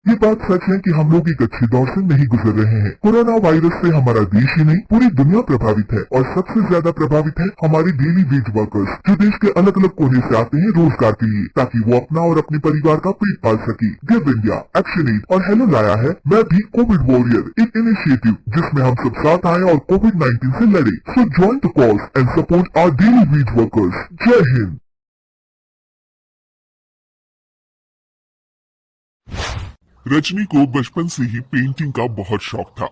ये बात सच है कि हम लोग एक अच्छे दौर से नहीं गुजर रहे हैं। कोरोना वायरस से हमारा देश ही नहीं पूरी दुनिया प्रभावित है और सबसे ज्यादा प्रभावित है हमारे डेली वेज वर्कर्स, जो देश के अलग अलग कोने से आते हैं रोजगार के लिए, ताकि वो अपना और अपने परिवार का पेट पाल सके। गिव इंडिया, एक्शन एड और हेलो लाया है मैं भी कोविड वॉरियर, एक इनिशिएटिव जिसमें हम सब साथ आए और कोविड-19 से लड़े। So join the cause and support our daily wage workers. जय हिंद। रजनी को बचपन से ही पेंटिंग का बहुत शौक था।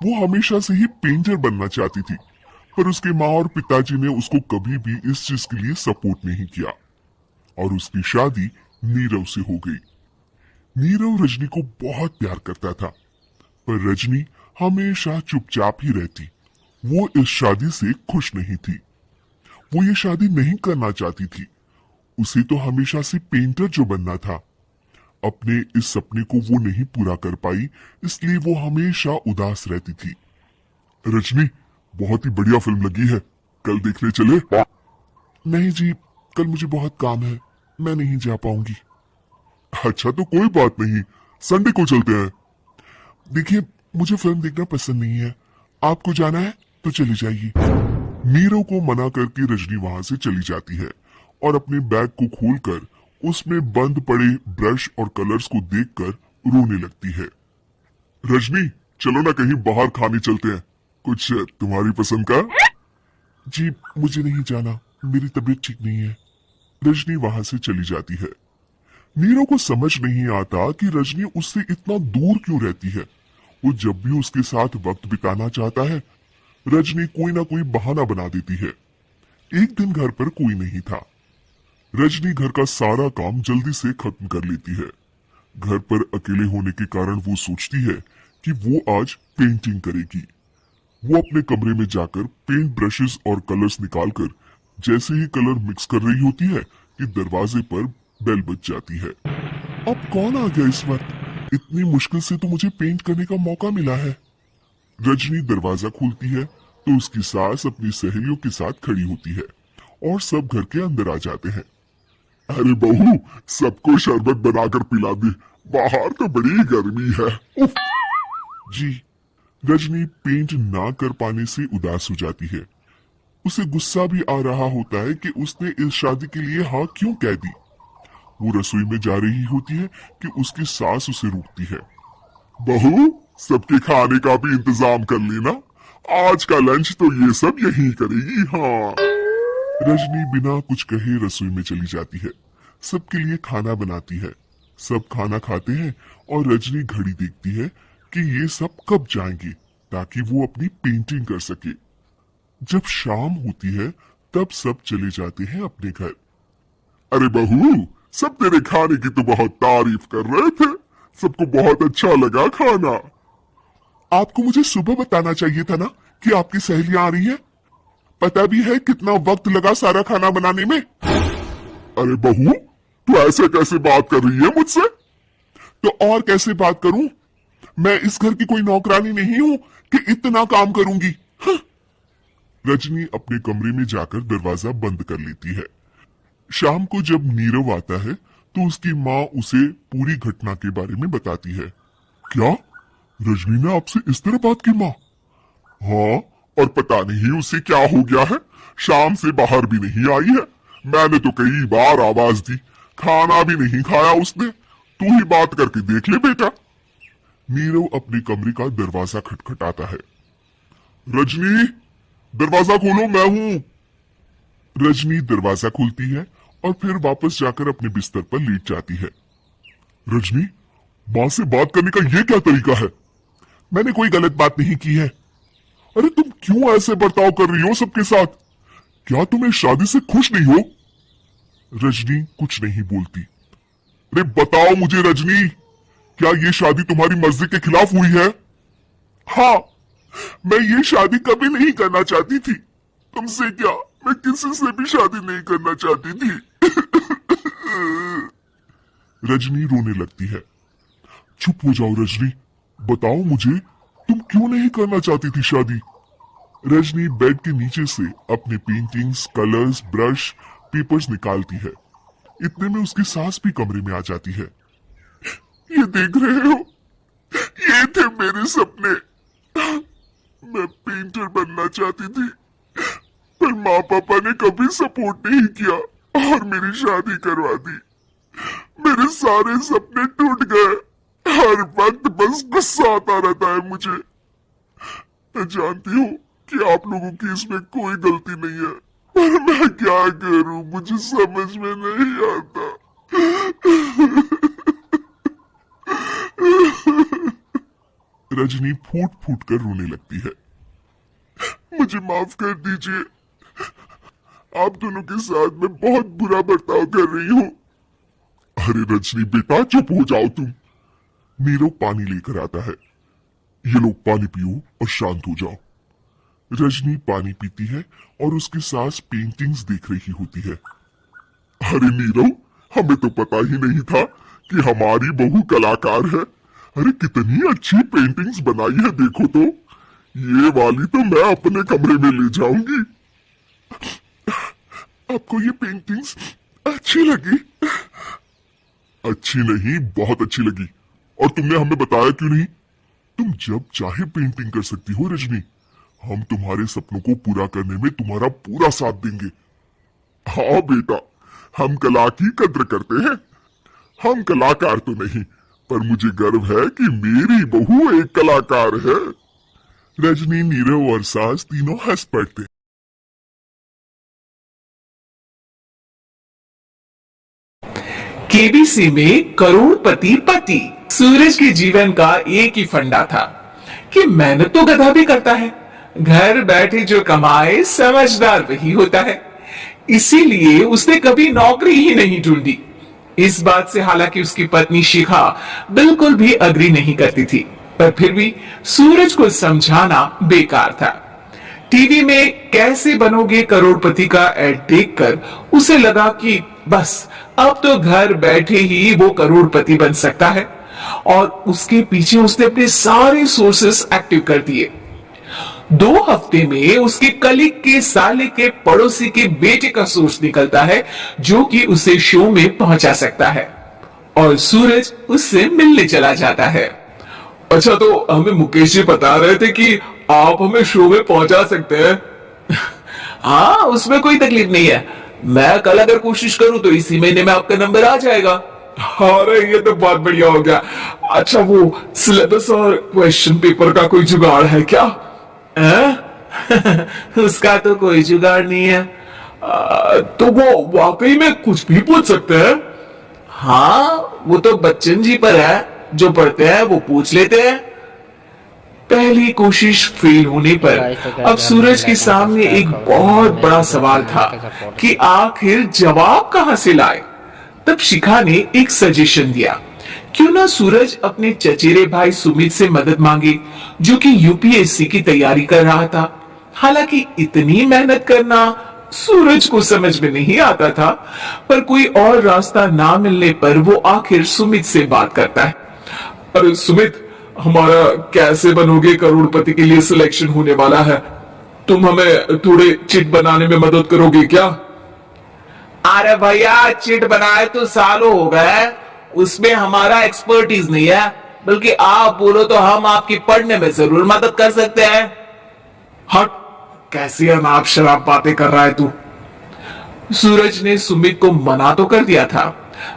वो हमेशा से ही पेंटर बनना चाहती थी, पर उसके माँ और पिताजी ने उसको कभी भी इस चीज के लिए सपोर्ट नहीं किया और उसकी शादी नीरव से हो गई। नीरव रजनी को बहुत प्यार करता था, पर रजनी हमेशा चुपचाप ही रहती। वो इस शादी से खुश नहीं थी। वो ये शादी नहीं करना चाहती थी। उसे तो हमेशा से पेंटर जो बनना था। अपने इस सपने को वो नहीं पूरा कर पाई, इसलिए वो हमेशा उदास रहती थी। रजनी, बहुत ही बढ़िया फिल्म लगी है, कल देखने चले? नहीं जी, कल मुझे बहुत काम है, मैं नहीं जा पाऊंगी। अच्छा तो कोई बात नहीं, संडे को चलते हैं। देखिए, मुझे फिल्म देखना पसंद नहीं है, आपको जाना है तो चली जाइए। नीरव को मना करके रजनी वहां से चली जाती है और अपने बैग को खोलकर उसमें बंद पड़े ब्रश और कलर्स को देखकर रोने लगती है। रजनी, चलो ना कहीं बाहर खाने चलते हैं, कुछ तुम्हारी पसंद का। जी मुझे नहीं जाना, मेरी तबीयत ठीक नहीं है। रजनी वहां से चली जाती है। नीरव को समझ नहीं आता कि रजनी उससे इतना दूर क्यों रहती है। वो जब भी उसके साथ वक्त बिताना चाहता है, रजनी कोई ना कोई बहाना बना देती है। एक दिन घर पर कोई नहीं था। रजनी घर का सारा काम जल्दी से खत्म कर लेती है। घर पर अकेले होने के कारण वो सोचती है कि वो आज पेंटिंग करेगी। वो अपने कमरे में जाकर पेंट ब्रशेस और कलर्स निकालकर जैसे ही कलर मिक्स कर रही होती है कि दरवाजे पर बेल बज जाती है। अब कौन आ गया इस वक्त? इतनी मुश्किल से तो मुझे पेंट करने का मौका मिला है। रजनी दरवाजा खोलती है तो उसकी सास अपनी सहेलियों के साथ खड़ी होती है और सब घर के अंदर आ जाते हैं। अरे बहू, सबको शरबत बनाकर पिला दे, बाहर तो बड़ी गर्मी है। उफ। जी। रजनी पेंट ना कर पाने से उदास हो जाती है। उसे गुस्सा भी आ रहा होता है कि उसने इस शादी के लिए हाँ क्यों कह दी। वो रसोई में जा रही होती है कि उसकी सास उसे रोकती है। बहू, सबके खाने का भी इंतजाम कर लेना, आज का लंच तो ये सब यही करेगी। हाँ। रजनी बिना कुछ कहे रसोई में चली जाती है। सबके लिए खाना बनाती है। सब खाना खाते हैं और रजनी घड़ी देखती है कि ये सब कब जाएंगे ताकि वो अपनी पेंटिंग कर सके। जब शाम होती है तब सब चले जाते हैं अपने घर। अरे बहू, सब तेरे खाने की तो बहुत तारीफ कर रहे थे, सबको बहुत अच्छा लगा खाना। आपको मुझे सुबह बताना चाहिए था ना कि आपकी सहेलियां आ रही है। पता भी है कितना वक्त लगा सारा खाना बनाने में। अरे बहू, तू ऐसे कैसे बात कर रही है मुझसे? तो और कैसे बात करूं? मैं इस घर की कोई नौकरानी नहीं हूं कि इतना काम करूंगी। हाँ। रजनी अपने कमरे में जाकर दरवाजा बंद कर लेती है। शाम को जब नीरव आता है तो उसकी माँ उसे पूरी घटना के बारे में बताती है। क्या रजनी ने आपसे इस तरह बात की? माँ, हाँ, और पता नहीं उसे क्या हो गया है, शाम से बाहर भी नहीं आई है। मैंने तो कई बार आवाज दी, खाना भी नहीं खाया उसने। तू ही बात करके देख ले बेटा। नीरव अपने कमरे का दरवाजा खटखटाता है। रजनी, दरवाजा खोलो, मैं हूं। रजनी दरवाजा खोलती है और फिर वापस जाकर अपने बिस्तर पर लेट जाती है। रजनी, मां से बात करने का यह क्या तरीका है? मैंने कोई गलत बात नहीं की है। अरे तुम क्यों ऐसे बर्ताव कर रही हो सबके साथ? क्या तुम इस शादी से खुश नहीं हो? रजनी कुछ नहीं बोलती। अरे बताओ मुझे रजनी, क्या ये शादी तुम्हारी मर्जी के खिलाफ हुई है? हाँ, मैं ये शादी कभी नहीं करना चाहती थी। तुमसे क्या, मैं किसी से भी शादी नहीं करना चाहती थी। रजनी रोने लगती है। चुप हो जाओ रजनी, बताओ मुझे, तुम क्यों नहीं करना चाहती थी शादी? रजनी बेड के नीचे से अपने पेंटिंग्स, कलर्स, ब्रश, पेपर्स निकालती है। इतने में उसकी सास भी कमरे में आ जाती है। ये देख रहे हो, ये थे मेरे सपने। मैं पेंटर बनना चाहती थी, पर माँ पापा ने कभी सपोर्ट नहीं किया और मेरी शादी करवा दी। मेरे सारे सपने टूट गए। हर वक्त बस गुस्सा आता रहता है मुझे। मैं जानती हूँ कि आप लोगों की इसमें कोई गलती नहीं है, पर मैं क्या करूं, मुझे समझ में नहीं आता। रजनी फूट फूट कर रोने लगती है। मुझे माफ कर दीजिए, आप दोनों के साथ मैं बहुत बुरा बर्ताव कर रही हूँ। अरे रजनी बेटा, चुप हो जाओ तुम। नीरव पानी लेकर आता है। ये लो पानी पियो और शांत हो जाओ। रजनी पानी पीती है और उसकी सास पेंटिंग्स देख रही होती है। अरे नीरव, हमें तो पता ही नहीं था कि हमारी बहू कलाकार है। अरे कितनी अच्छी पेंटिंग्स बनाई है, देखो तो। ये वाली तो मैं अपने कमरे में ले जाऊंगी। आपको ये पेंटिंग्स अच्छी लगी? अच्छी नहीं, बहुत अच्छी लगी। और तुमने हमें बताया क्यों नहीं? तुम जब चाहे पेंटिंग कर सकती हो रजनी। हम तुम्हारे सपनों को पूरा करने में तुम्हारा पूरा साथ देंगे। हाँ बेटा, हम कला की कद्र करते हैं। हम कलाकार तो नहीं, पर मुझे गर्व है कि मेरी बहू एक कलाकार है। रजनी, नीरव और सास तीनों हंस पड़ते। केबीसी में करोड़पति पति। सूरज के जीवन का एक ही फंडा था कि मेहनत तो गधा भी करता है, घर बैठे जो कमाए समझदार वही होता है। इसीलिए उसने कभी नौकरी ही नहीं ढूंढी। इस बात से हालांकि उसकी पत्नी शिखा बिल्कुल भी अग्री नहीं करती थी, पर फिर भी सूरज को समझाना बेकार था। टीवी में कैसे बनोगे करोड़पति का एड देखकर उसे लगा कि बस अब तो घर बैठे ही वो करोड़पति बन सकता है, और उसके पीछे उसने अपने सारे सोर्सेस एक्टिव कर दिए। 2 हफ्ते में उसके कलीग के साले के पड़ोसी के बेटे का सोर्स निकलता है जो कि उसे शो में पहुंचा सकता है, और सूरज उससे मिलने चला जाता है। अच्छा, तो हमें मुकेश जी बता रहे थे कि आप हमें शो में पहुंचा सकते हैं। हाँ, उसमें कोई तकलीफ नहीं है। मैं कल अगर कोशिश करूं तो इसी महीने में आपका नंबर आ जाएगा। अरे ये तो बहुत बढ़िया हो गया। अच्छा, वो सिलेबस और क्वेश्चन पेपर का कोई जुगाड़ है क्या? उसका तो कोई जुगाड़ नहीं है। तो वो वाकई में कुछ भी पूछ सकते हैं? हाँ, वो तो बच्चन जी पर है, जो पढ़ते हैं वो पूछ लेते हैं। पहली कोशिश फेल होने पर अब सूरज के सामने एक बहुत बड़ा सवाल था कि आखिर जवाब कहां से लाए। तब शिखा ने एक सजेशन दिया, क्यों ना सूरज अपने चचेरे भाई सुमित से मदद मांगे, जो कि यूपीएससी की तैयारी कर रहा था। हालांकि इतनी मेहनत करना सूरज को समझ में नहीं आता था, पर कोई और रास्ता ना मिलने पर वो आखिर सुमित से बात करता है। अरे सुमित, हमारा कैसे बनोगे करोड़पति के लिए सिलेक्शन होने वाला है। तुम हमें थोड़े चिट बनाने में मदद करोगे क्या? अरे भैया, चिट बनाए तो सालों हो गए, उसमें हमारा एक्सपर्टीज नहीं है। बल्कि आप बोलो तो हम आपकी पढ़ने में जरूर मदद कर सकते हैं। हट, कैसी अनाप शराब बातें कर रहा है तू? सूरज ने सुमित को मना तो कर दिया था,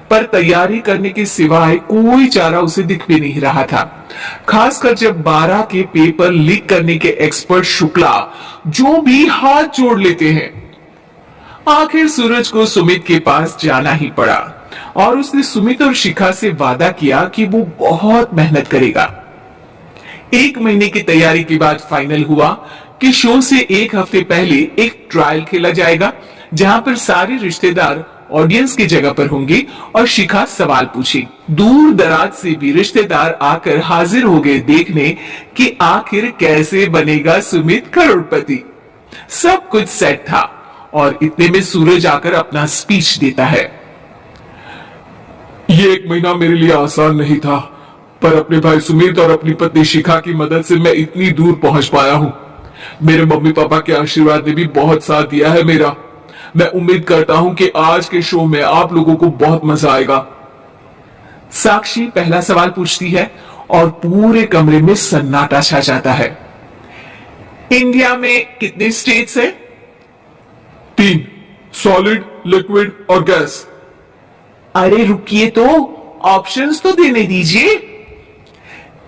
पर तैयारी करने के सिवाय कोई चारा उसे दिख भी नहीं रहा था। खासकर जब 12 के पेपर लीक करने के एक्सपर्ट शुक्ला जो भी हाथ जोड़ लेते हैं। आखिर सूरज को सुमित के पास जाना ही पड़ा, और उसने सुमित और शिखा से वादा किया कि वो बहुत मेहनत करेगा। 1 महीने की तैयारी के बाद फाइनल हुआ कि शो से 1 हफ्ते पहले एक ट्रायल खेला जाएगा, जहां पर सारे रिश्तेदार ऑडियंस की जगह पर होंगे और शिखा सवाल पूछी। दूर दराज से भी रिश्तेदार आकर हाजिर हो गए देखने कि आखिर कैसे बनेगा सुमित करोड़पति। सब कुछ सेट था, और इतने में सूरज आकर अपना स्पीच देता है। ये 1 महीना मेरे लिए आसान नहीं था, पर अपने भाई सुमित और अपनी पत्नी शिखा की मदद से मैं इतनी दूर पहुंच पाया हूं। मेरे मम्मी पापा के आशीर्वाद ने भी बहुत साथ दिया है मेरा। मैं उम्मीद करता हूं कि आज के शो में आप लोगों को बहुत मजा आएगा। साक्षी पहला सवाल पूछती है और पूरे कमरे में सन्नाटा छा जाता है। इंडिया में कितने स्टेट्स हैं? 3, सॉलिड, लिक्विड और गैस। अरे रुकिए तो, ऑप्शंस तो देने दीजिए।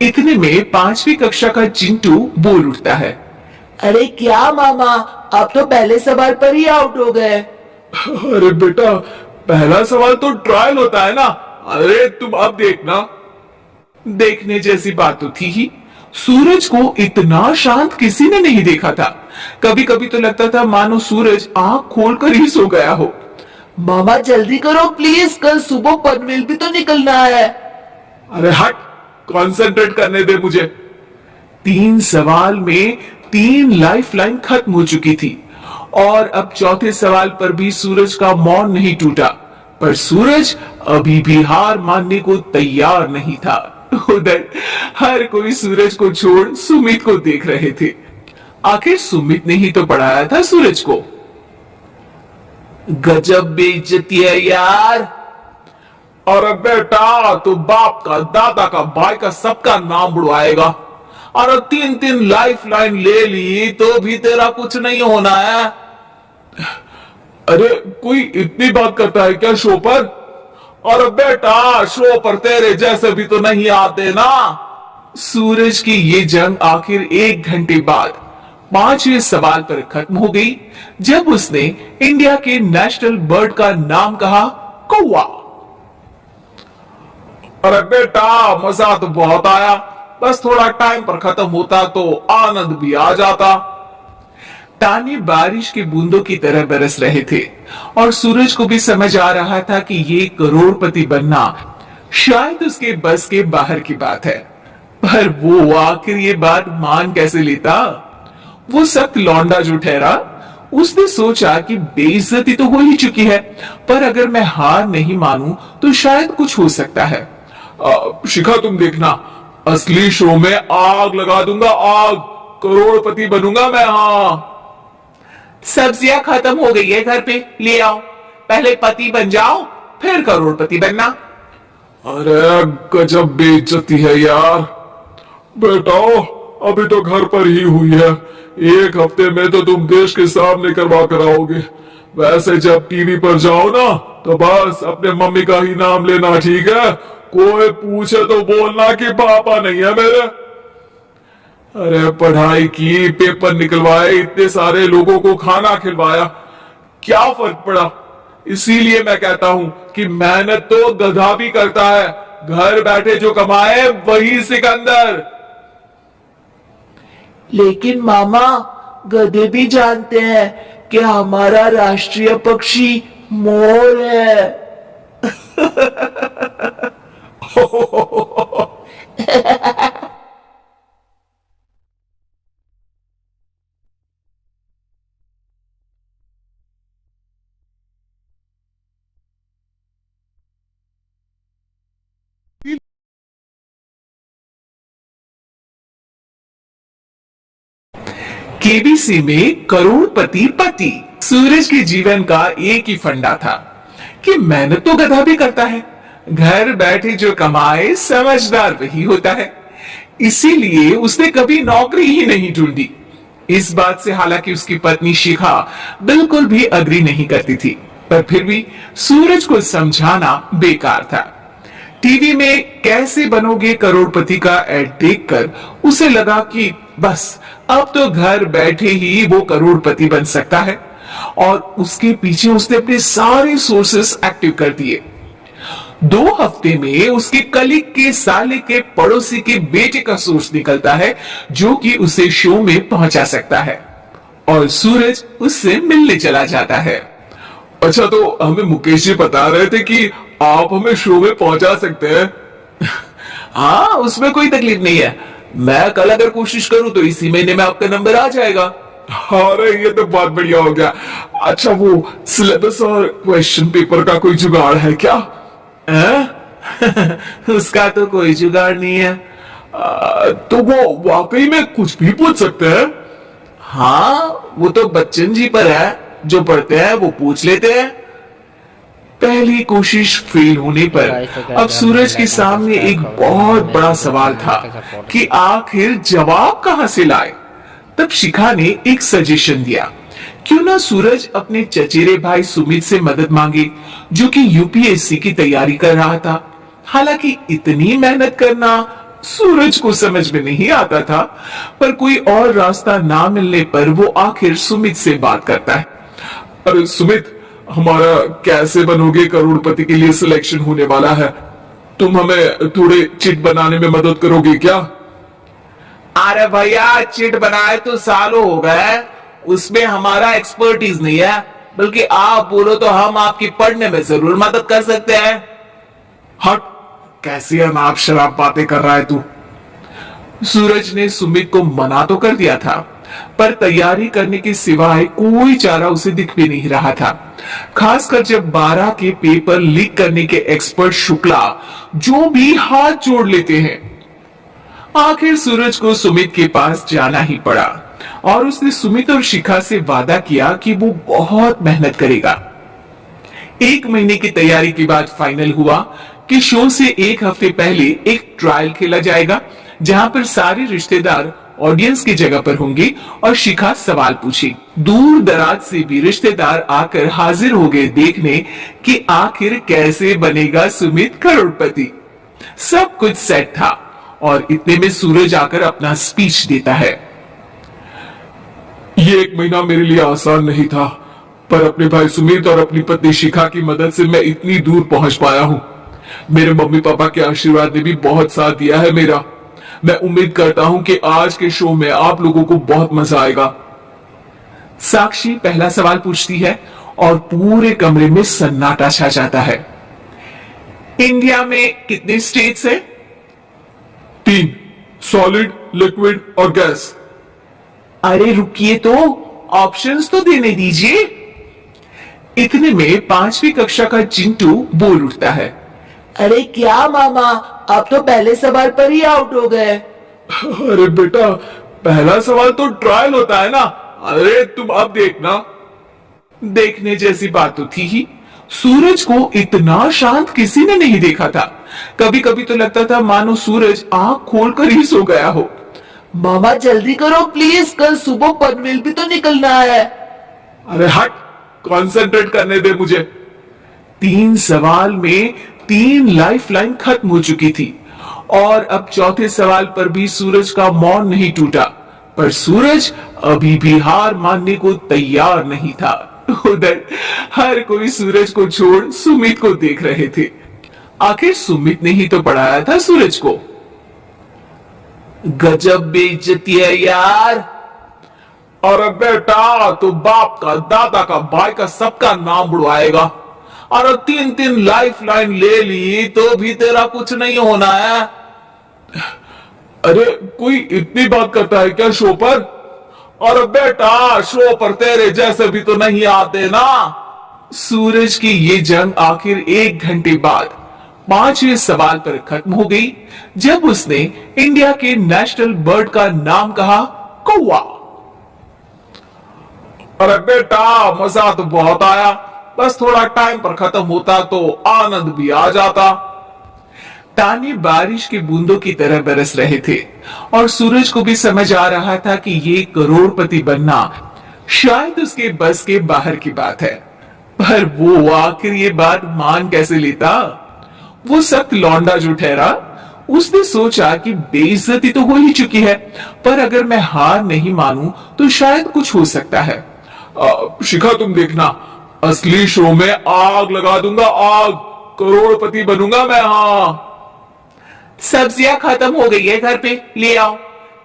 इतने में 5वीं कक्षा का चिंटू बोल उठता है। अरे क्या मामा, आप तो पहले सवाल पर ही आउट हो गए। अरे बेटा, पहला सवाल तो ट्रायल होता है ना। अरे तुम अब देखना। देखने जैसी बात तो थी ही। सूरज को इतना शांत किसी ने नहीं देखा था। कभी कभी तो लगता था मानो सूरज आंख खोलकर ही सो गया हो। मामा जल्दी करो प्लीज, कल सुबह पनवेल भी तो निकलना है। अरे हट, कंसंट्रेट करने दे मुझे। 3 सवाल में 3 लाइफलाइन खत्म हो चुकी थी और अब चौथे सवाल पर भी सूरज का मौन नहीं टूटा। पर सूरज अभी भी हार मानने को तैयार नहीं था। उधर हर कोई सूरज को छोड़ सुमित को देख रहे थे। आखिर सुमित ने ही तो पढ़ाया था सूरज को। गजब बेइज्जती है यार। अरे बेटा, तू बाप का, दादा का, भाई का, सबका नाम बुड़वाएगा। और 3 लाइफलाइन ले ली तो भी तेरा कुछ नहीं होना है। अरे कोई इतनी बात करता है क्या शो पर? और बेटा, शो पर तेरे जैसे भी तो नहीं आते ना। सूरज की ये जंग आखिर 1 घंटे बाद 5वें सवाल पर खत्म हो गई, जब उसने इंडिया के नेशनल बर्ड का नाम कहा, कौवा। अरे बेटा, मजा तो बहुत आया, बस थोड़ा टाइम पर खत्म होता तो आनंद भी आ जाता। ताने बारिश की बूंदों की तरह बरस रहे थे और सूरज को भी समझ आ रहा था कि ये करोड़पति बनना शायद उसके बस के बाहर की बात है। पर वो आखिर ये बात मान कैसे लेता? वो सख्त लौंडा जो ठहरा, उसने सोचा कि बेइज्जती तो हो ही चुकी है, पर अगर मैं हार नहीं मानूं तो शायद कुछ हो सकता है। शिखा, तुम देखना, असली शो में आग लगा दूंगा, आग, करोड़पति बनूंगा मैं। हाँ, सब्जियां खत्म हो गई है घर पे, ले आओ। पहले पति बन जाओ, फिर करोड़पति बनना। अरे गजब बेइज्जती है यार। बेटा, अभी तो घर पर ही हुई है, 1 हफ्ते में तो तुम देश के सामने करवा कर आओगे। वैसे जब टीवी पर जाओ ना, तो बस अपने मम्मी का ही नाम लेना, ठीक है? कोई पूछे तो बोलना कि पापा नहीं है मेरे। अरे पढ़ाई की, पेपर निकलवाए, इतने सारे लोगों को खाना खिलवाया, क्या फर्क पड़ा? इसीलिए मैं कहता हूं कि मेहनत तो गधा भी करता है, घर बैठे जो कमाए वही सिकंदर। लेकिन मामा, गधे भी जानते हैं कि हमारा राष्ट्रीय पक्षी मोर है। केबीसी में करोड़पति पति। सूरज के जीवन का एक ही फंडा था कि मेहनत तो गधा भी करता है, घर बैठे जो कमाए समझदार वही होता है। इसीलिए उसने कभी नौकरी ही नहीं ढूंढी। इस बात से हालांकि उसकी पत्नी शिखा बिल्कुल भी अग्री नहीं करती थी, पर फिर भी सूरज को समझाना बेकार था। टीवी में कैसे बनोगे करोड़पति का एड देखकर उसे लगा कि बस अब तो घर बैठे ही वो करोड़पति बन सकता है, और उसके पीछे उसने अपने सारे सोर्सेस एक्टिव कर दिए। 2 हफ्ते में उसके कलीग के साले के पड़ोसी के बेटे का सोर्स निकलता है जो कि उसे शो में पहुंचा सकता है, और सूरज उससे मिलने चला जाता है। अच्छा, तो हमें मुकेश जी बता रहे थे कि आप हमें शो में पहुंचा सकते हैं। हाँ, उसमें कोई तकलीफ नहीं है। मैं कल अगर कोशिश करूं तो इसी महीने में आपका नंबर आ जाएगा। अरे ये तो बहुत बढ़िया हो गया। अच्छा, वो सिलेबस और क्वेश्चन पेपर का कोई जुगाड़ है क्या? उसका तो कोई जुगाड़ नहीं है। तो वो वाकई में कुछ भी पूछ सकते हैं? हाँ, वो तो बच्चन जी पर है, जो पढ़ते हैं वो पूछ लेते हैं। पहली कोशिश फेल होने पर अब सूरज के सामने एक बहुत बड़ा सवाल था कि आखिर जवाब कहां से लाए। तब शिखा ने एक सजेशन दिया, क्यों ना सूरज अपने चचेरे भाई सुमित से मदद मांगे, जो कि यूपीएससी की तैयारी कर रहा था। हालांकि इतनी मेहनत करना सूरज को समझ में नहीं आता था, पर कोई और रास्ता ना मिलने पर वो आखिर सुमित से बात करता है। अरे सुमित, हमारा कैसे बनोगे करोड़पति के लिए सिलेक्शन होने वाला है, तुम हमें थोड़े चिट बनाने में मदद करोगे क्या? अरे भैया, चिट बनाए तो सालों हो गए, उसमें हमारा एक्सपर्टीज नहीं है, बल्कि आप बोलो तो हम आपकी पढ़ने में जरूर मदद कर सकते हैं। हट, कैसी अनाप शराब बातें कर रहा है तू। सूरज ने सुमित को मना तो कर दिया था, पर तैयारी करने के सिवाय कोई चारा उसे दिख भी नहीं रहा था। खासकर जब 12 के पेपर लीक करने के एक्सपर्ट शुक्ला जो भी हाथ जोड़ लेते हैं। आखिर सूरज को सुमित के पास जाना ही पड़ा और उसने सुमित और शिखा से वादा किया कि वो बहुत मेहनत करेगा। 1 महीने की तैयारी के बाद फाइनल हुआ कि शो से 1 हफ्ते पहले एक ट्रायल खेला जाएगा, जहां पर सारे रिश्तेदार ऑडियंस की जगह पर होंगे और शिखा सवाल पूछे। दूर दराज से भी रिश्तेदार आकर हाजिर हो गए देखने कि आखिर कैसे बनेगा सुमित करोड़पति। सब कुछ सेट था और इतने में सूरज आकर अपना स्पीच देता है। ये 1 महीना मेरे लिए आसान नहीं था, पर अपने भाई सुमित और अपनी पत्नी शिखा की मदद से मैं इतनी दूर पहुंच पाया हूं। मेरे मम्मी पापा के आशीर्वाद ने भी बहुत साथ दिया है मेरा। मैं उम्मीद करता हूं कि आज के शो में आप लोगों को बहुत मजा आएगा। साक्षी पहला सवाल पूछती है और पूरे कमरे में सन्नाटा छा जाता है। इंडिया में कितने स्टेट्स हैं? 3, सॉलिड, लिक्विड और गैस। अरे रुकिए तो, ऑप्शंस तो देने दीजिए। इतने में 5वीं कक्षा का चिंटू बोल उठता है। अरे क्या मामा, आप तो पहले सवाल पर ही आउट हो गए। अरे बेटा, पहला सवाल तो ट्रायल होता है ना। अरे तुम अब देखना। देखने जैसी बात तो थी ही। सूरज को इतना शांत किसी ने नहीं देखा था। कभी कभी तो लगता था मानो सूरज आंख खोलकर ही सो गया हो। मामा जल्दी करो प्लीज, कल सुबह पनवेल भी तो निकलना है। अरे हट, कंसंट्रेट करने दे मुझे। 3 सवाल में 3 लाइफलाइन खत्म हो चुकी थी और अब चौथे सवाल पर भी सूरज का मौन नहीं टूटा। पर सूरज अभी भी हार मानने को तैयार नहीं था। उधर हर कोई सूरज को छोड़ सुमित को देख रहे थे। आखिर सुमित ने ही तो पढ़ाया था सूरज को। गजब बेइज्जती है यार। अरे बेटा, तो बाप का, दादा का, भाई का, सबका नाम बुड़वाएगा। और 3 लाइफ लाइन ले ली तो भी तेरा कुछ नहीं होना है। अरे कोई इतनी बात करता है क्या शो पर? और बेटा, शो पर तेरे जैसे भी तो नहीं आते ना। सूरज की ये जंग आखिर 1 घंटे बाद 5वें सवाल पर खत्म हो गई, जब उसने इंडिया के नेशनल बर्ड का नाम कहा, कौवा। अरे बेटा, मजा तो बहुत आया, बस थोड़ा टाइम पर खत्म होता तो आनंद भी आ जाता। ताने बारिश के बूंदों की तरह बरस रहे थे और सूरज को भी समझ आ रहा था कि ये करोड़पति बनना शायद उसके बस के बाहर की बात है। पर वो आखिर ये बात मान कैसे लेता? वो सख्त लौंडा जो ठहरा, उसने सोचा कि बेइज्जती तो हो ही चुकी है, पर अगर मैं हार नहीं मानूं तो शायद कुछ हो सकता है। शिखा तुम देखना, असली शो में आग लगा दूंगा, आग, करोड़पति बनूंगा मैं। हाँ, सब्जियां खत्म हो गई है घर पे, ले आओ।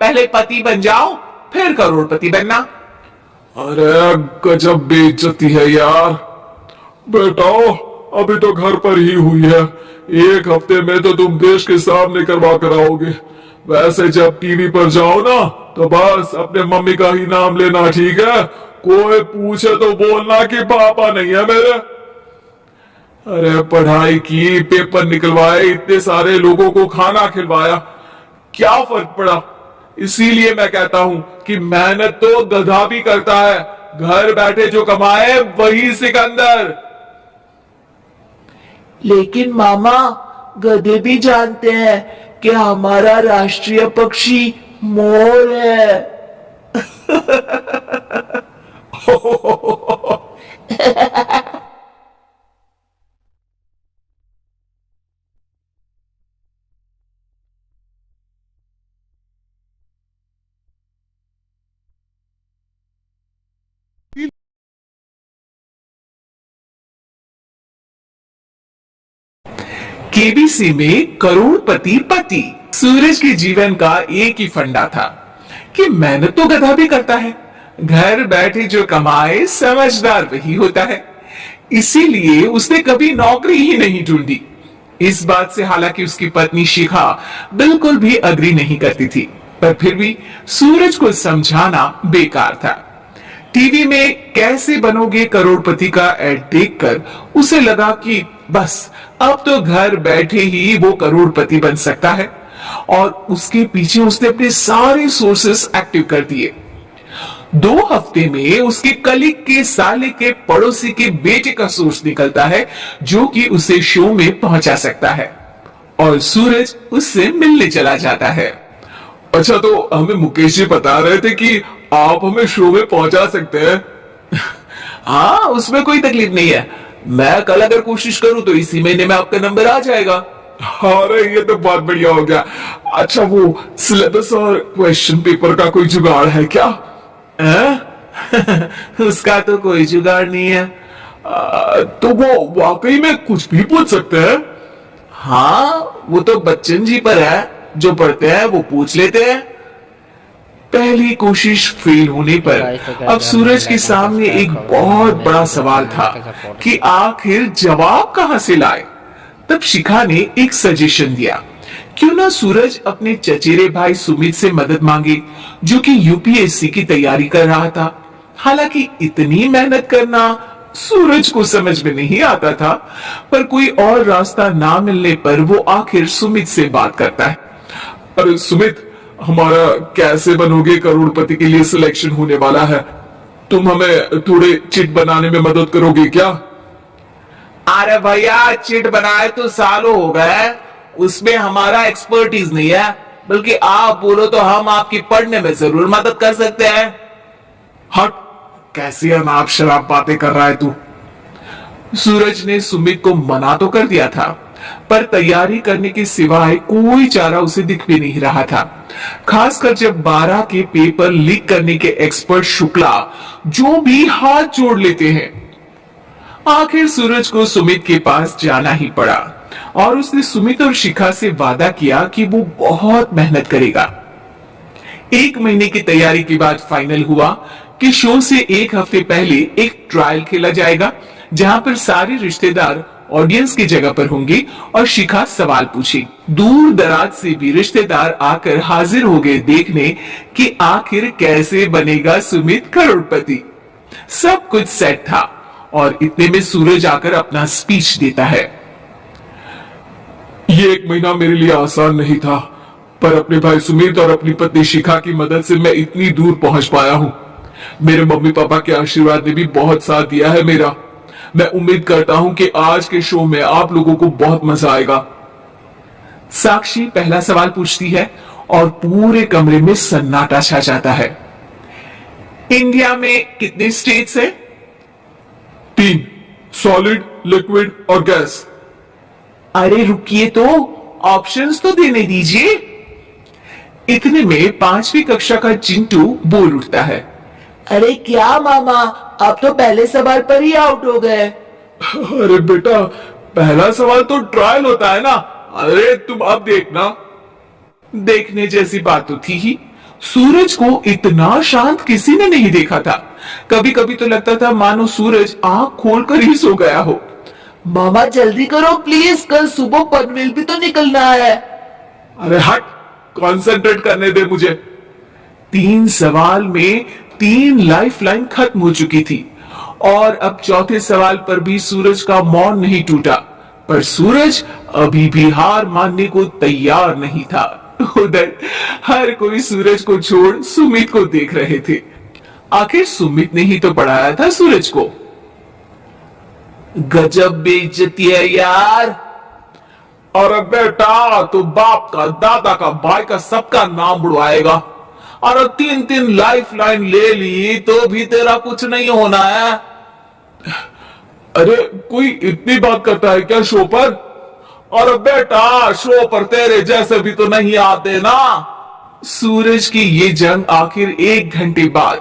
पहले पति बन जाओ, फिर करोड़पति बनना। अरे गजब बेइज्जती है यार। बेटा, अभी तो घर पर ही हुई है, 1 हफ्ते में तो तुम देश के सामने करवा कर आओगे। वैसे जब टीवी पर जाओ ना, तो बस अपने मम्मी का ही नाम लेना, ठीक है? कोई पूछे तो बोलना कि पापा नहीं है मेरे। अरे पढ़ाई की, पेपर निकलवाए, इतने सारे लोगों को खाना खिलवाया, क्या फर्क पड़ा? इसीलिए मैं कहता हूं कि मेहनत तो गधा भी करता है, घर बैठे जो कमाए वही सिकंदर। लेकिन मामा, गधे भी जानते हैं कि हमारा राष्ट्रीय पक्षी मोर है। केबीसी में करोड़पति पति। सूरज के जीवन का एक ही फंडा था कि मेहनत तो गधा भी करता है, घर बैठे जो कमाए समझदार वही होता है। इसीलिए उसने कभी नौकरी ही नहीं ढूंढी। इस बात से हालांकि उसकी पत्नी शिखा बिल्कुल भी अग्री नहीं करती थी, पर फिर भी सूरज को समझाना बेकार था। टीवी में कैसे बनोगे करोड़पति का एड देखकर उसे लगा कि बस अब तो घर बैठे ही वो करोड़पति बन सकता है, और उसके पीछे उसने अपने सारे सोर्सेस एक्टिव कर दिए। 2 हफ्ते में उसके कलीग के साले के पड़ोसी के बेटे का सोर्स निकलता है जो कि उसे शो में पहुंचा सकता है, और सूरज उससे मिलने चला जाता है। अच्छा, तो हमें मुकेश जी बता रहे थे कि आप हमें शो में पहुंचा सकते हैं। हाँ, उसमें कोई तकलीफ नहीं है। मैं कल अगर कोशिश करूं तो इसी महीने में आपका नंबर आ जाएगा। अरे ये तो बहुत बढ़िया हो गया। अच्छा, वो सिलेबस और क्वेश्चन पेपर का कोई जुगाड़ है क्या? उसका तो कोई जुगाड़ नहीं है। तो वो वाकई में कुछ भी पूछ सकते हैं? हाँ, वो तो बच्चन जी पर है, जो पढ़ते हैं वो पूछ लेते हैं। पहली कोशिश फेल होने पर अब सूरज के सामने एक बहुत बड़ा सवाल था कि आखिर जवाब कहां से लाए। तब शिखा ने एक सजेशन दिया, क्यों ना सूरज अपने चचेरे भाई सुमित से मदद मांगे, जो कि यूपीएससी की तैयारी कर रहा था। हालांकि इतनी मेहनत करना सूरज को समझ में नहीं आता था, पर कोई और रास्ता ना मिलने पर वो आखिर सुमित से बात करता है। अरे सुमित, हमारा कैसे बनोगे करोड़पति के लिए सिलेक्शन होने वाला है, तुम हमें थोड़े चिट बनाने में मदद करोगे क्या? अरे भैया, चिट बनाए तो सालों हो गए, उसमें हमारा एक्सपर्टीज नहीं है, बल्कि आप बोलो तो हम आपकी पढ़ने में जरूर मदद कर सकते हैं। हट, कैसी अनाप शराब बातें कर रहा है तू? सूरज ने सुमित को मना तो कर दिया था, पर तैयारी करने के सिवाय कोई चारा उसे दिख भी नहीं रहा था। खासकर जब 12 के पेपर लीक करने के एक्सपर्ट शुक्ला जो भी हाथ जोड़ लेते हैं। आखिर सूरज को सुमित के पास जाना ही पड़ा, और उसने सुमित और शिखा से वादा किया कि वो बहुत मेहनत करेगा। 1 महीने की तैयारी के बाद फाइनल हुआ कि शो से 1 हफ्ते पहले एक ट्रायल खेला जाएगा, जहां पर सारे रिश्तेदार ऑडियंस की जगह पर होंगे और शिखा सवाल पूछे। दूर दराज से भी रिश्तेदार आकर हाजिर हो गए देखने कि आखिर कैसे बनेगा सुमित करोड़पति। सब कुछ सेट था, और इतने में सूरज आकर अपना स्पीच देता है। ये 1 महीना मेरे लिए आसान नहीं था, पर अपने भाई सुमित और अपनी पत्नी शिखा की मदद से मैं इतनी दूर पहुंच पाया हूं। मेरे मम्मी पापा के आशीर्वाद ने भी बहुत साथ दिया है मेरा। मैं उम्मीद करता हूं कि आज के शो में आप लोगों को बहुत मजा आएगा। साक्षी पहला सवाल पूछती है, और पूरे कमरे में सन्नाटा छा जाता है। इंडिया में कितने स्टेट्स हैं? 3, सॉलिड, लिक्विड और गैस। अरे रुकिए, तो ऑप्शंस तो देने दीजिए। इतने में 5वीं कक्षा का चिंटू बोल उठता है, अरे क्या मामा, आप तो पहले सवाल पर ही आउट हो गए। अरे बेटा, पहला सवाल तो ट्रायल होता है ना। अरे तुम अब देखना। देखने जैसी बात तो थी ही। सूरज को इतना शांत किसी ने नहीं देखा था। कभी कभी तो लगता था मानो सूरज आंख खोलकर ही सो गया हो। मामा जल्दी करो प्लीज, कल सुबह पनवेल भी तो निकलना है। अरे हट, कंसंट्रेट करने दे मुझे। 3 सवाल में 3 लाइफलाइन खत्म हो चुकी थी, और अब चौथे सवाल पर भी सूरज का मौन नहीं टूटा। पर सूरज अभी भी हार मानने को तैयार नहीं था। उधर हर कोई सूरज को छोड़ सुमित को देख रहे थे। आखिर सुमित ने ही तो पढ़ाया था सूरज को। गजब बेइज्जती है यार। अरे बेटा, तू बाप का, दादा का, भाई का, सबका नाम बुड़वाएगा। और 3-3 लाइफ लाइन ले ली तो भी तेरा कुछ नहीं होना है। अरे कोई इतनी बात करता है क्या शो पर? और बेटा, शो पर तेरे जैसे भी तो नहीं आते ना। सूरज की ये जंग आखिर 1 घंटे बाद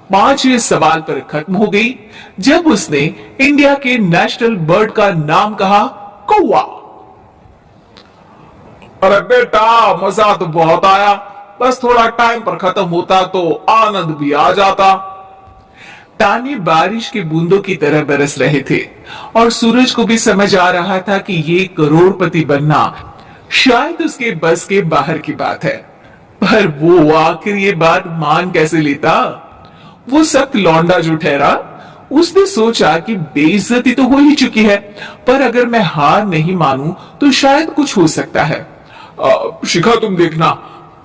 5वें सवाल पर खत्म हो गई, जब उसने इंडिया के नेशनल बर्ड का नाम कहा, कौवा। अरे बेटा, मजा तो बहुत आया, बस थोड़ा टाइम पर खत्म होता तो आनंद भी आ जाता। ताने बारिश की बूंदों की तरह बरस रहे थे और सूरज को भी समझ आ रहा था कि ये करोड़पति बनना शायद उसके बस के बाहर की बात है, पर वो आखिर ये बात मान कैसे लेता। वो सख्त लौंडा जो ठहरा, उसने सोचा कि बेइज्जती तो हो ही चुकी है, पर अगर मैं हार नहीं मानूं तो शायद कुछ हो सकता है। शिखा, तुम देखना,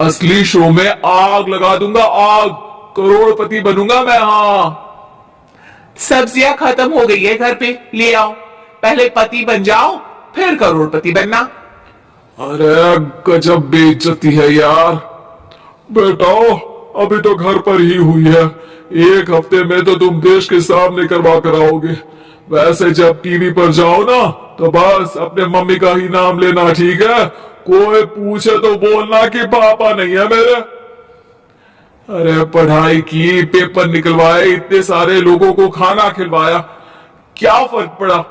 असली शो में आग लगा दूंगा, आग, करोड़पति बनूंगा मैं। हाँ, सब्जियां खत्म हो गई है घर पे, ले आओ, पहले पति बन जाओ फिर करोड़पति बनना। अरे गजब बेइज्जती है यार। बेटा, अभी तो घर पर ही हुई है, 1 हफ्ते में तो तुम देश के सामने करवा कर आओगे। वैसे जब टीवी पर जाओ ना, तो बस अपने मम्मी का ही नाम लेना, ठीक है? कोई पूछे तो बोलना कि पापा नहीं है मेरे। अरे पढ़ाई की, पेपर निकलवाए, इतने सारे लोगों को खाना खिलवाया, क्या फर्क पड़ा?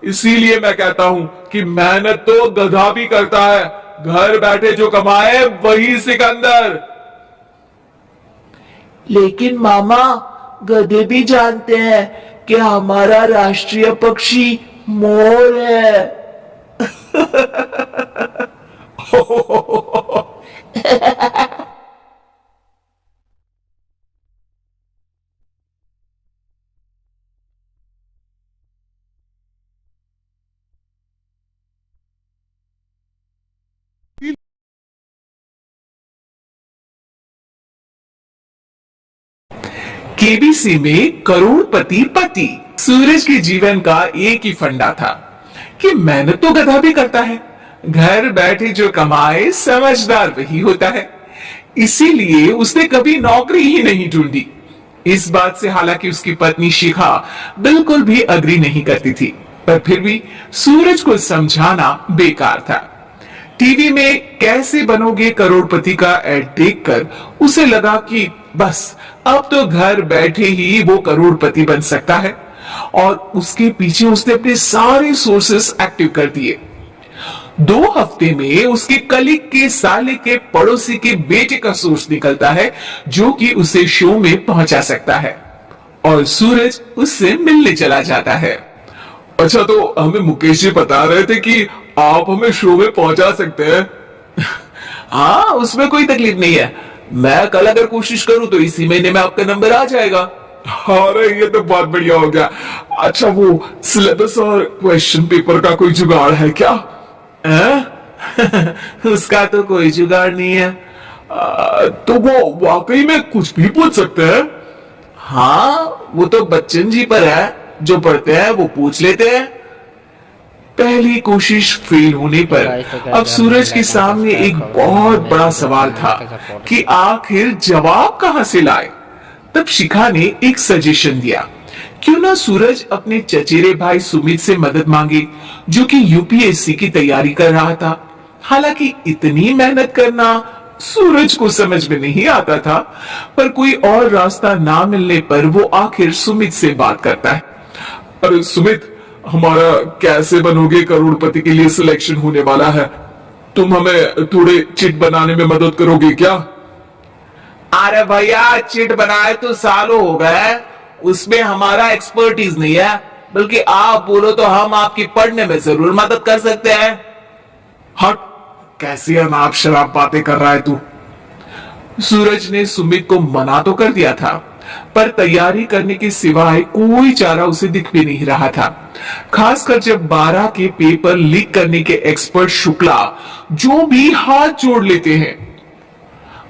इसीलिए मैं कहता हूं कि मेहनत तो गधा भी करता है, घर बैठे जो कमाए वही सिकंदर। लेकिन मामा, गधे भी जानते हैं कि हमारा राष्ट्रीय पक्षी मोर है। केबीसी में करोड़पति पति। सूरज के जीवन का एक ही फंडा था कि मेहनत तो गधा भी करता है, घर बैठे जो कमाए समझदार वही होता है। इसीलिए उसने कभी नौकरी ही नहीं ढूंढी। इस बात से हालांकि उसकी पत्नी शिखा बिल्कुल भी अग्री नहीं करती थी, पर फिर भी सूरज को समझाना बेकार था। टीवी में कैसे बनोगे करोड़पति का एड देखकर उसे लगा कि बस अब तो घर बैठे ही वो करोड़पति बन सकता है, और उसके पीछे उसने अपने सारे सोर्सेस एक्टिव कर दिए। 2 हफ्ते में उसके कलीग के साले के पड़ोसी के बेटे का सोर्स निकलता है जो कि उसे शो में पहुंचा सकता है, और सूरज उससे मिलने चला जाता है। अच्छा, तो हमें मुकेश जी बता रहे थे कि आप हमें शो में पहुंचा सकते हैं। हाँ, उसमें कोई तकलीफ नहीं है। मैं कल अगर कोशिश करूं तो इसी महीने में आपका नंबर आ जाएगा। अरे ये तो बहुत बढ़िया हो गया। अच्छा, वो सिलेबस और क्वेश्चन पेपर का कोई जुगाड़ है क्या? उसका तो कोई जुगाड़ नहीं है। तो वो वाकई में कुछ भी पूछ सकते हैं? हाँ, वो तो बच्चन जी पर है, जो पढ़ते हैं वो पूछ लेते हैं। पहली कोशिश फेल होने पर अब सूरज के सामने एक बहुत बड़ा सवाल था कि आखिर जवाब कहां से लाए। तब शिखा ने एक सजेशन दिया, क्यों ना सूरज अपने चचेरे भाई सुमित से मदद मांगे, जो कि यूपीएससी की तैयारी कर रहा था। हालांकि इतनी मेहनत करना सूरज को समझ में नहीं आता था, पर कोई और रास्ता ना मिलने पर वो आखिर सुमित से बात करता है। अरे सुमित, हमारा कैसे बनोगे करोड़पति के लिए सिलेक्शन होने वाला है, तुम हमें थोड़े चिट बनाने में मदद करोगे क्या? अरे भैया, चिट बनाए तो सालों हो गए, उसमें हमारा एक्सपर्टीज नहीं है, बल्कि आप बोलो तो हम आपकी पढ़ने में जरूर मदद कर सकते हैं। हट, कैसी अनाप शराब बातें कर रहा है तू? सूरज ने सुमित को मना तो कर दिया था, पर तैयारी करने के सिवाय कोई चारा उसे दिख भी नहीं रहा था, खासकर जब 12 के पेपर लीक करने के एक्सपर्ट शुक्ला जो भी हाथ जोड़ लेते हैं।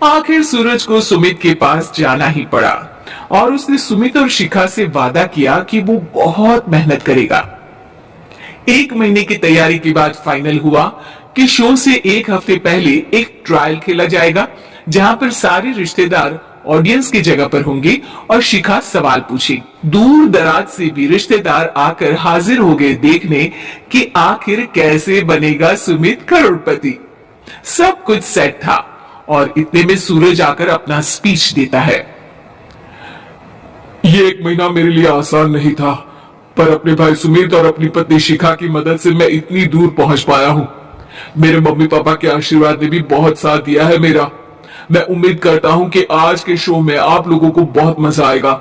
आखिर सूरज को सुमित के पास जाना ही पड़ा, और उसने सुमित और शिखा से वादा किया कि वो बहुत मेहनत करेगा। 1 महीने की तैयारी के बाद फाइनल हुआ कि शो से 1 हफ्ते पहले एक ट्रायल खेला जाएगा, जहां पर सारे रिश्तेदार ऑडियंस की जगह पर होंगे और शिखा सवाल पूछी। दूर दराज से भी रिश्तेदार आकर हाजिर हो गए देखने कि आखिर कैसे बनेगा सुमित करोड़पति। सब कुछ सेट था और इतने में सूरज आकर अपना स्पीच देता है। ये 1 महीना मेरे लिए आसान नहीं था, पर अपने भाई सुमित और अपनी पत्नी शिखा की मदद से मैं इतनी दूर पहुंच पाया हूं। मेरे मम्मी पापा के आशीर्वाद ने भी बहुत साथ दिया है मेरा। मैं उम्मीद करता हूं कि आज के शो में आप लोगों को बहुत मजा आएगा।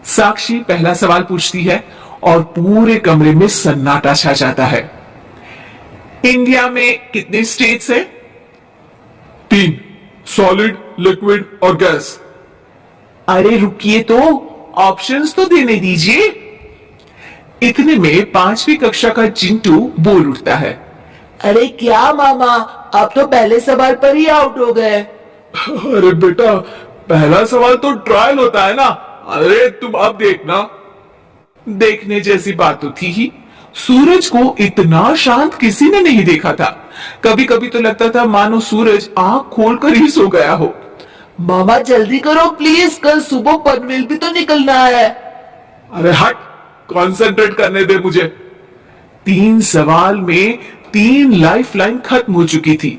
साक्षी पहला सवाल पूछती है और पूरे कमरे में सन्नाटा छा जाता है। इंडिया में कितने स्टेट्स हैं? 3, सॉलिड, लिक्विड और गैस। अरे रुकिए तो, ऑप्शंस तो देने दीजिए। इतने में 5वीं कक्षा का चिंटू बोल उठता है। अरे क्या मामा, आप तो पहले सवाल पर ही आउट हो गए। अरे बेटा, पहला सवाल तो ट्रायल होता है ना। अरे तुम अब देखना। देखने जैसी बात तो थी ही। सूरज को इतना शांत किसी ने नहीं देखा था। कभी कभी तो लगता था मानो सूरज आंख खोलकर ही सो गया हो। मामा जल्दी करो प्लीज, कल सुबह पनवेल भी तो निकलना है। अरे हट, कंसंट्रेट करने दे मुझे। 3 सवाल में 3 लाइफलाइन खत्म हो चुकी थी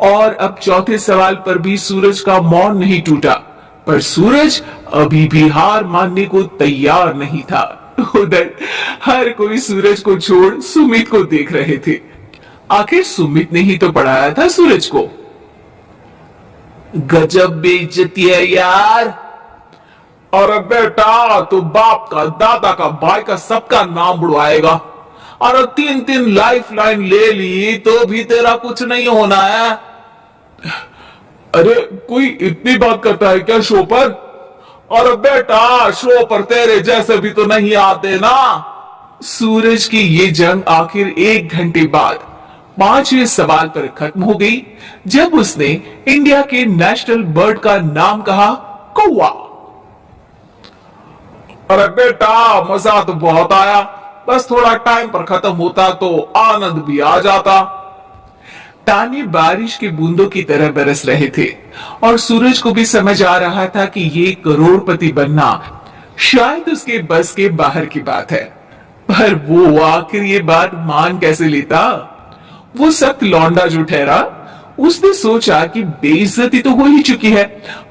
और अब चौथे सवाल पर भी सूरज का मौन नहीं टूटा। पर सूरज अभी भी हार मानने को तैयार नहीं था। उधर हर कोई सूरज को छोड़ सुमित को देख रहे थे। आखिर सुमित ने ही तो पढ़ाया था सूरज को। गजब बेइज्जती है यार। अरे बेटा, तू बाप का, दादा का, भाई का, सबका नाम बुड़वाएगा। और 3 लाइफ लाइन ले ली तो भी तेरा कुछ नहीं होना है। अरे कोई इतनी बात करता है क्या शो पर? और बेटा, शो पर तेरे जैसे भी तो नहीं आते ना। सूरज की ये जंग आखिर 1 घंटे बाद 5वें सवाल पर खत्म हो गई, जब उसने इंडिया के नेशनल बर्ड का नाम कहा, कौवा। अरे बेटा, मजा तो बहुत आया, बस थोड़ा टाइम पर खत्म होता तो आनंद भी आ जाता। ताने बारिश की बूंदों की तरह बरस रहे थे और सूरज को भी समझ आ रहा था कि ये करोड़पति बनना शायद उसके बस के बाहर की बात है। पर वो आखिर ये बात मान कैसे लेता? वो सख्त लौंडा जो ठहरा, उसने सोचा कि बेइज्जती तो हो ही चुकी है,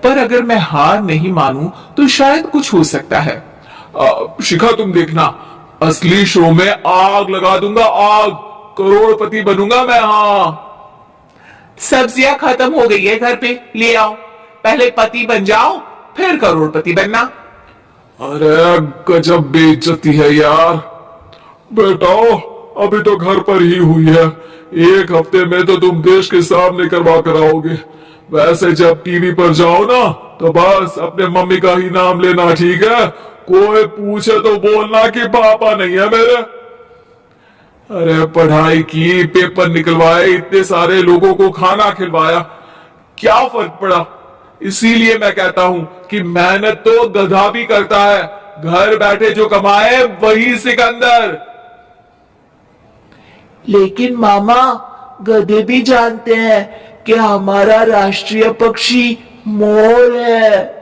पर अगर मैं हार नहीं मानूं तो शायद कुछ हो सकता है। शिखा तुम देखना, असली शो में आग लगा दूंगा, आग। करोड़पति बनूंगा मैं। हाँ, सब्जियां खत्म हो गई है घर पे, ले आओ। पहले पति बन जाओ, फिर करोड़पति बनना। अरे गजब बेइज्जती है यार। बेटा, अभी तो घर पर ही हुई है। 1 हफ्ते में तो तुम देश के सामने करवा कर आओगे। वैसे जब टीवी पर जाओ ना, तो बस अपने मम्मी का ही नाम लेना, ठीक है? कोई पूछे तो बोलना कि पापा नहीं है मेरे। अरे पढ़ाई की, पेपर निकलवाए, इतने सारे लोगों को खाना खिलवाया, क्या फर्क पड़ा? इसीलिए मैं कहता हूं कि मेहनत तो गधा भी करता है, घर बैठे जो कमाए वही सिकंदर। लेकिन मामा, गधे भी जानते हैं कि हमारा राष्ट्रीय पक्षी मोर है।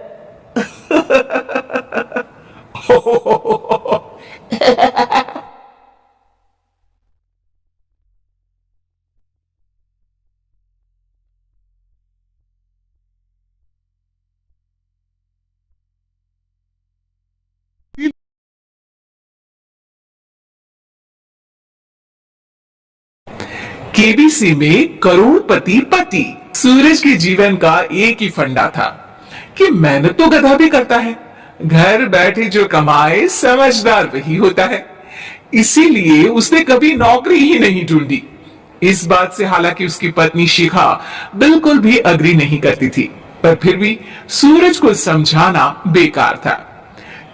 केबीसी में करोड़पति पति। सूरज के जीवन का एक ही फंडा था कि मेहनत तो गधा भी करता है, घर बैठे जो कमाए समझदार वही होता है। इसीलिए उसने कभी नौकरी ही नहीं ढूंढी। इस बात से हालांकि उसकी पत्नी शिखा बिल्कुल भी अग्री नहीं करती थी, पर फिर भी सूरज को समझाना बेकार था।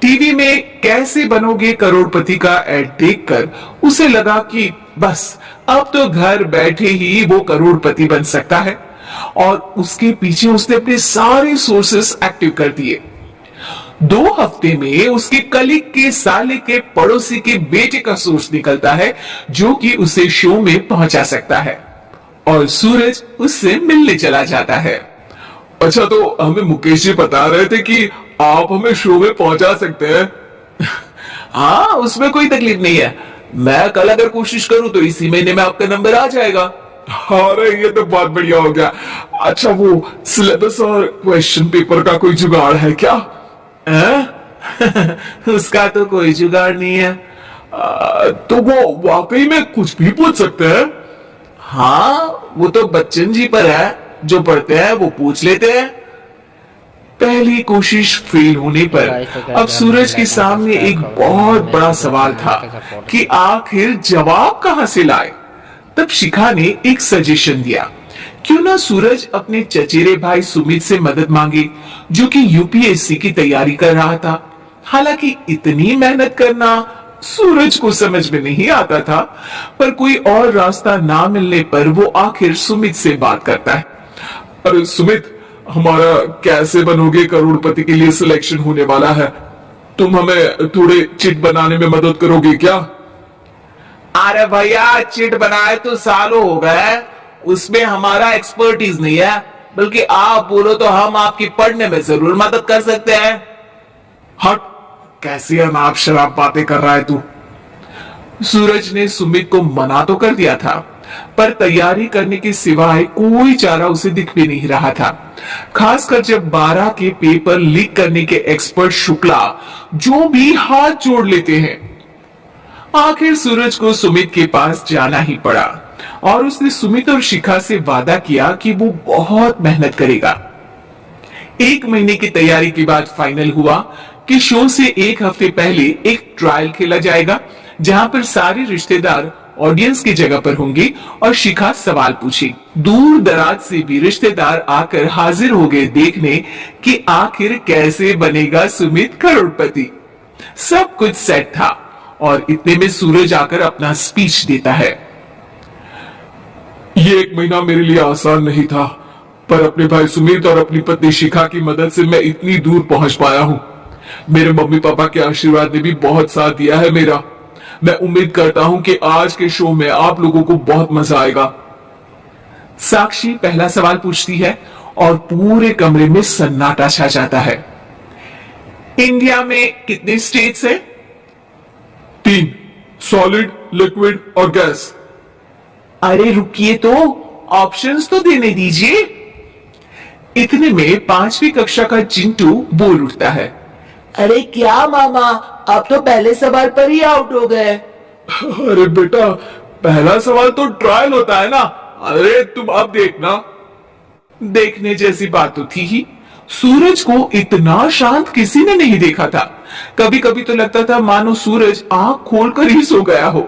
टीवी में कैसे बनोगे करोड़पति का एड देखकर उसे लगा कि बस अब तो घर बैठे ही वो करोड़पति बन सकता है, और उसके पीछे उसने अपने सारे सोर्सेस एक्टिव कर दिए। 2 हफ्ते में उसके कलीग के साले के पड़ोसी के बेटे का सोर्स निकलता है जो कि उसे शो में पहुंचा सकता है और सूरज उससे मिलने चला जाता है। अच्छा, तो हमें मुकेश जी बता रहे थे कि आप हमें शो में पहुंचा सकते हैं। हाँ, उसमें कोई तकलीफ नहीं है। मैं कल अगर कोशिश करूं तो इसी महीने में आपका नंबर आ जाएगा। अरे ये तो बहुत बढ़िया हो गया। अच्छा, वो सिलेबस और क्वेश्चन पेपर का कोई जुगाड़ है क्या? उसका तो कोई जुगाड़ नहीं है। तो वो वाकई में कुछ भी पूछ सकते हैं? हाँ, वो तो बच्चन जी पर है, जो पढ़ते हैं वो पूछ लेते हैं। पहली कोशिश फेल होने पर अब सूरज के सामने एक बहुत बड़ा सवाल था कि आखिर जवाब कहां से लाए। तब शिखा ने एक सजेशन दिया, क्यों ना सूरज अपने चचेरे भाई सुमित से मदद मांगे, जो कि यूपीएससी की तैयारी कर रहा था। हालांकि इतनी मेहनत करना सूरज को समझ में नहीं आता था, पर कोई और रास्ता ना मिलने पर वो आखिर सुमित से बात करता है। अरे सुमित, हमारा कैसे बनोगे करोड़पति के लिए सिलेक्शन होने वाला है, तुम हमें थोड़े चिट बनाने में मदद करोगे क्या? अरे भैया, चिट बनाए तो सालों हो गए, उसमें हमारा एक्सपर्टीज नहीं है, बल्कि आप बोलो तो हम आपकी पढ़ने में जरूर मदद कर सकते हैं। हट, कैसी अनाप शराब बातें कर रहा है तू? सूरज ने सुमित को मना तो कर दिया था, पर तैयारी करने के सिवाय कोई चारा उसे दिख भी नहीं रहा था। खासकर जब 12 के पेपर लीक करने के एक्सपर्ट शुक्ला जो भी हाथ जोड़ लेते हैं। आखिर सूरज को सुमित के पास जाना ही पड़ा और उसने सुमित और शिखा से वादा किया कि वो बहुत मेहनत करेगा। 1 महीने की तैयारी के बाद फाइनल हुआ कि शो से 1 हफ्ते पहले एक ट्रायल खेला जाएगा, जहां पर सारे रिश्तेदार ऑडियंस की जगह पर होंगे और शिखा सवाल पूछे। दूर दराज से भी रिश्तेदार आकर हाजिर हो गए देखने कि आखिर कैसे बनेगा सुमित करोड़पति। सब कुछ सेट था और इतने में सूरज आकर अपना स्पीच देता है। ये 1 महीना मेरे लिए आसान नहीं था, पर अपने भाई सुमित और अपनी पत्नी शिखा की मदद से मैं इतनी दूर पहुंच पाया हूं। मेरे मम्मी पापा के आशीर्वाद ने भी बहुत साथ दिया है मेरा। मैं उम्मीद करता हूं कि आज के शो में आप लोगों को बहुत मजा आएगा। साक्षी पहला सवाल पूछती है और पूरे कमरे में सन्नाटा छा जाता है। इंडिया में कितने स्टेट्स हैं? 3, सॉलिड, लिक्विड और गैस। अरे रुकिए, तो ऑप्शंस तो देने दीजिए। इतने में 5वीं कक्षा का चिंटू बोल उठता है। अरे क्या मामा, आप तो पहले सवाल पर ही आउट हो गए। अरे बेटा, पहला सवाल तो ट्रायल होता है ना। अरे तुम अब देखना। देखने जैसी बात तो थी ही। सूरज को इतना शांत किसी ने नहीं देखा था। कभी कभी तो लगता था मानो सूरज आंख खोलकर ही सो गया हो।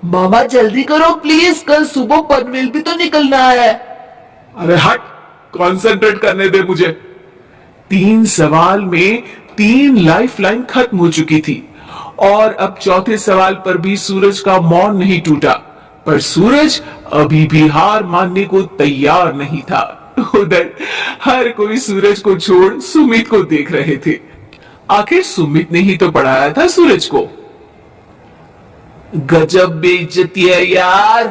मामा जल्दी करो प्लीज, कल सुबह पनवेल भी तो निकलना है। अरे हट, कंसंट्रेट करने दे मुझे। 3 सवाल में 3 लाइफलाइन खत्म हो चुकी थी और अब चौथे सवाल पर भी सूरज का मौन नहीं टूटा। पर सूरज अभी भी हार मानने को तैयार नहीं था। उधर हर कोई सूरज को छोड़ सुमित को देख रहे थे। आखिर सुमित ने ही तो पढ़ाया था सूरज को। गजब बेइज्जती है यार।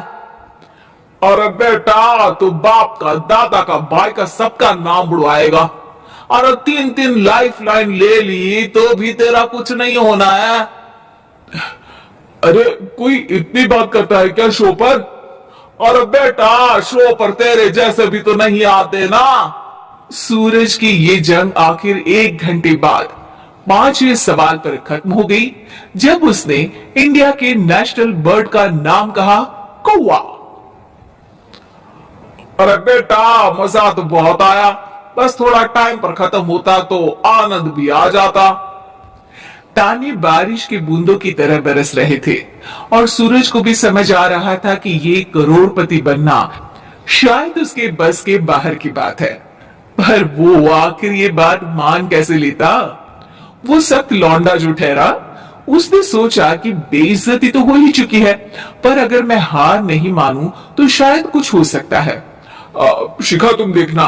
अरे बेटा, तो बाप का, दादा का, भाई का, सबका नाम बुड़वाएगा। और 3 लाइफ लाइन ले ली तो भी तेरा कुछ नहीं होना है। अरे कोई इतनी बात करता है क्या शो पर? और बेटा, शो पर तेरे जैसे भी तो नहीं आते ना। सूरज की ये जंग आखिर 1 घंटे बाद 5वें सवाल पर खत्म हो गई, जब उसने इंडिया के नेशनल बर्ड का नाम कहा, कौवा। अरे बेटा, मजा तो बहुत आया, बस थोड़ा टाइम पर खत्म होता तो आनंद भी आ जाता। ताने बारिश की बूंदों की तरह बरस रहे थे और सूरज को भी समझ आ रहा था कि ये करोड़पति बनना शायद उसके बस के बाहर की बात है। पर वो आखिर ये बात मान कैसे लेता? वो सख्त लौंडा जो ठहरा, उसने सोचा कि बेइज्जती तो हो ही चुकी है, पर अगर मैं हार नहीं मानूं तो शायद कुछ हो सकता है। शिखा, तुम देखना,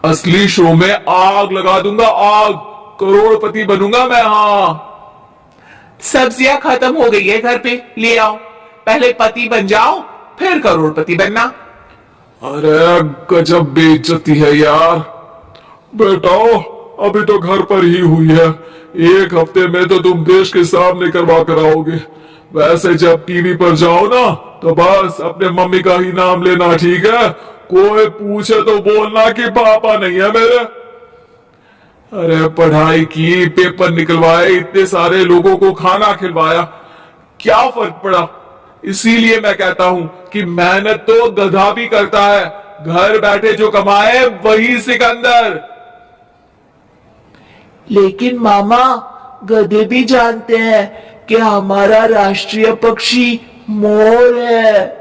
असली शो में आग लगा दूंगा, आग। करोड़पति बनूंगा मैं। हाँ, सब्जियां खत्म हो गई है घर पे, ले आओ। पहले पति बन जाओ, फिर करोड़पति बनना। अरे गजब बेइज्जती है यार। बेटा अभी तो घर पर ही हुई है, एक हफ्ते में तो तुम देश के सामने करवा कर आओगे। वैसे जब टीवी पर जाओ ना तो बस अपने मम्मी का ही नाम लेना, ठीक है? कोई पूछे तो बोलना कि पापा नहीं है मेरे। अरे पढ़ाई की, पेपर निकलवाए, इतने सारे लोगों को खाना खिलवाया, क्या फर्क पड़ा? इसीलिए मैं कहता हूं कि मेहनत तो गधा भी करता है, घर बैठे जो कमाए वही सिकंदर। लेकिन मामा, गधे भी जानते हैं कि हमारा राष्ट्रीय पक्षी मोर है।